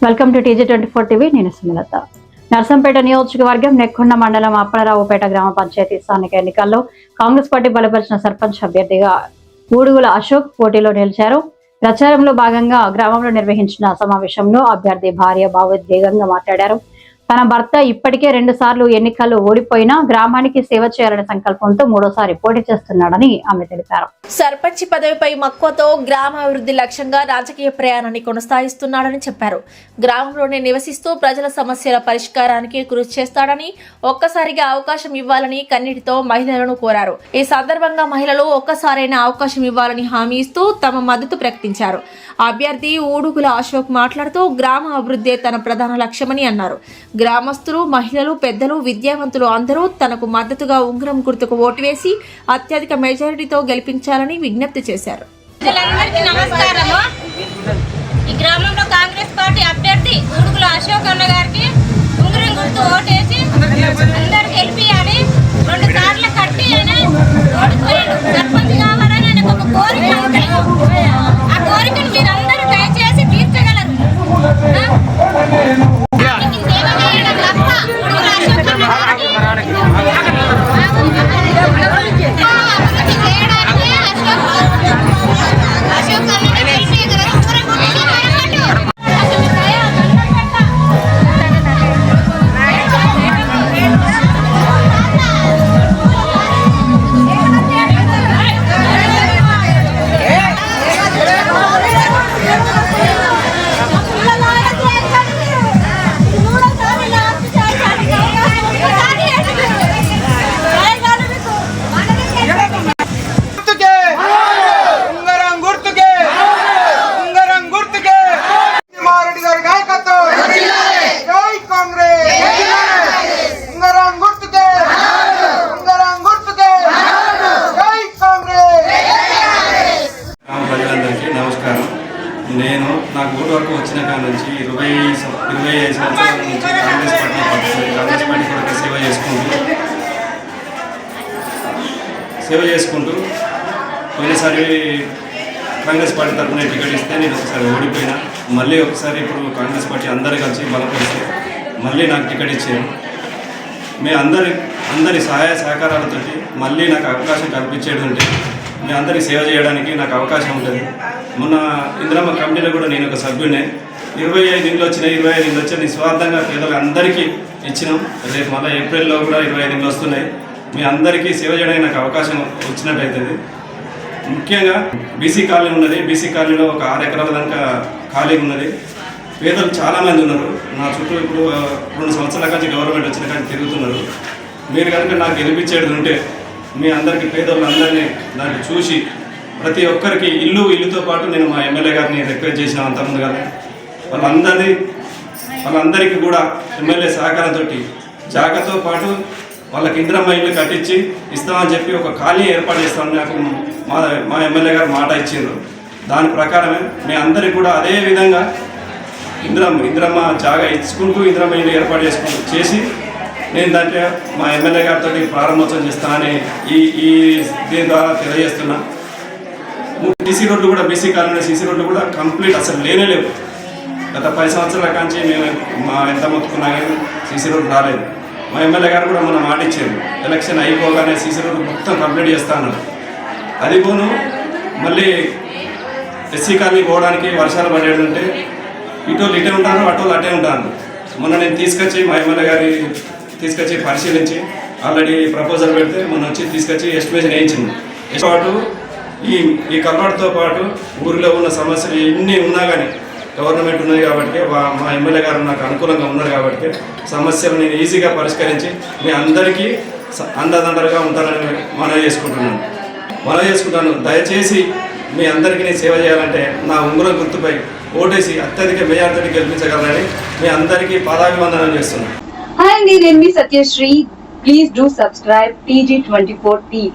Welcome to TG24 TV. నేను సుమలత. నర్సంపేట నియోజకవర్గం నెక్కొండ మండలం అప్పలరావుపేట గ్రామ పంచాయతీ స్థానిక ఎన్నికల్లో కాంగ్రెస్ పార్టీ బలపరిచిన సర్పంచ్ అభ్యర్థిగా ఊడుగుల అశోక్ పోటీలో నిలిచారు. ప్రచారంలో భాగంగా గ్రామంలో నిర్వహించిన సమావేశంలో అభ్యర్థి భార్య భావోద్వేగంగా మాట్లాడారు. తన భర్త ఇప్పటికే 2 సార్లు ఎన్నికల్లో ఓడిపోయినా గ్రామానికి సేవ చేయాలనే సంకల్పంతో 3వ సారి పోటీ చేస్తున్నాడని ఆమె తెలిపారు. సర్పంచ్ పదవిపై మక్కువతో గ్రామాభివృద్ధి లక్ష్యంగా రాజకీయ ప్రయాణాన్ని కొనసాగిస్తున్నాడని చెప్పారు. గ్రామంలోనే నివసిస్తూ ప్రజల సమస్యల పరిష్కారానికి కృషి చేస్తాడని, ఒక్కసారిగా అవకాశం ఇవ్వాలని కన్నీటితో మహిళలను కోరారు. ఈ సందర్భంగా మహిళలు ఒక్కసారైనా అవకాశం ఇవ్వాలని హామీ ఇస్తూ తమ మద్దతు ప్రకటించారు. అభ్యర్థి ఊడుగుల అశోక్ మాట్లాడుతూ గ్రామ అభివృద్ధి తన ప్రధాన లక్ష్యమని అన్నారు. గ్రామస్తులు, మహిళలు, పెద్దలు, విద్యావంతులు అందరూ తనకు మద్దతుగా ఉంగరం గుర్తుకు ఓటు వేసి అత్యధిక మెజారిటీతో గెలిపించాలని విజ్ఞప్తి చేశారు. ఈ గ్రామంలో కాంగ్రెస్ పార్టీ అభ్యర్థి ఊడుగుల అశోక్ అన్న గారికి ఉంగరం గుర్తు ఓటేసి అందరు గెలిపియాలి. 2 సార్లు కట్టి ఆయన ఓడిపోయాడు. సర్పంచ్ కావాలని ఆయనకు ఒక కోరిక ఉంది. ఆ కోరికను మీరందరూ దయచేసి తీర్చగలరు. నేను నాకు ఓటు వరకు వచ్చిన కాడ నుంచి 25 సంవత్సరాల నుంచి కాంగ్రెస్ పార్టీ కొరకు సేవ చేసుకుంటూ పోయినసారి కాంగ్రెస్ పార్టీ తరఫున టికెట్ ఇస్తే నేను ఒకసారి ఓడిపోయినా, మళ్ళీ ఒకసారి ఇప్పుడు కాంగ్రెస్ పార్టీ అందరూ కలిసి బలపరిస్తే మళ్ళీ నాకు టికెట్ ఇచ్చారు. మీ అందరి సహాయ సహకారాలతో మళ్ళీ నాకు అవకాశం కల్పించేది ఉంటే మీ అందరికీ సేవ చేయడానికి నాకు అవకాశం ఉంటుంది. మొన్న ఇందిరమ్మ కమిటీలో కూడా నేను ఒక సభ్యునే. 25 ఇండ్లు వచ్చినాయి. 25 ఇండ్లు వచ్చి నిస్వార్థంగా పేదలకు అందరికీ ఇచ్చినాం. రేపు మళ్ళీ ఏప్రిల్లో కూడా 25 ఇండ్లు వస్తున్నాయి. మీ అందరికీ సేవ చేయడానికి నాకు అవకాశం వచ్చినట్టయితుంది. ముఖ్యంగా బీసీ కాలనీ ఉన్నది. బీసీ కాలనీలో ఒక 6 ఎకరాల దాకా ఖాళీ ఉన్నది. పేదలు చాలామంది ఉన్నారు. నా చుట్టూ ఇప్పుడు 2 సంవత్సరాల నుంచి గవర్నమెంట్ వచ్చిన కానీ తిరుగుతున్నారు. మీరు కనుక నాకు గెలిపించేది ఉంటే మీ అందరికీ పేదలందరినీ దాన్ని చూసి ప్రతి ఒక్కరికి ఇల్లుతో పాటు నేను మా ఎమ్మెల్యే గారిని రిక్వెస్ట్ చేసిన అంతకుముందు కదా వాళ్ళందరికీ కూడా ఎమ్మెల్యే సహకారంతో జాగాతో పాటు వాళ్ళకి ఇందిరమ్మ ఇల్లు కట్టించి ఇస్తామని చెప్పి ఒక ఖాళీ ఏర్పాటు చేస్తామని నాకు మా ఎమ్మెల్యే గారు మాట ఇచ్చారు. దాని ప్రకారమే మీ అందరికీ కూడా అదే విధంగా ఇందిరమ్మ జాగా ఇచ్చుకుంటూ ఇందిరమ్మ ఇల్లు ఏర్పాటు చేసి నేను దాంట్లో మా ఎమ్మెల్యే గారితో ప్రారంభోత్సవం చేస్తానని ఈ దీని ద్వారా తెలియజేస్తున్నా. సీసీ రోడ్లు కూడా బీసీ కాలనీ సీసీ రోడ్లు కూడా కంప్లీట్ అసలు లేవు. గత 10 సంవత్సరాల కాంచి మేము ఎంత మొత్తుకున్నా కానీ సీసీ రోడ్లు రాలేదు. మా ఎమ్మెల్యే గారు కూడా మన మాట ఇచ్చారు, ఎలక్షన్ అయిపోగానే సీసీ రోడ్లు మొత్తం కంప్లీట్ చేస్తాను. అది పోను మళ్ళీ ఎస్సీ కాలనీ పోవడానికి వర్షాలు పడేది ఉంటే ఇటోళ్ళు ఇటే ఉంటారు, అటోళ్ళు అటే ఉంటారు. మొన్న నేను మా ఎమ్మెల్యే గారి తీసుకొచ్చి పరిశీలించి ఆల్రెడీ ప్రపోజల్ పెడితే మొన్న వచ్చి తీసుకొచ్చి ఎస్టిమేషన్ వేయించింది. పాటు ఈ కల్వర్ట్తో పాటు ఊరిలో ఉన్న సమస్యలు ఎన్ని ఉన్నా కానీ గవర్నమెంట్ ఉన్నది కాబట్టి మా ఎమ్మెల్యే గారు నాకు అనుకూలంగా ఉన్నారు కాబట్టి సమస్యలు నేను ఈజీగా పరిష్కరించి మీ అందరికీ అండదండలుగా ఉంటానని మనవి చేసుకుంటున్నాను. దయచేసి మీ అందరికీ నేను సేవ చేయాలంటే నా ఉంగరం గుర్తుపై ఓటేసి అత్యధిక మెజారిటీ గెలిపించగలరని మీ అందరికీ పాదాభివందనం చేస్తున్నాను. Hi, నేను మీ Satyasri. Please do subscribe TG24 TV.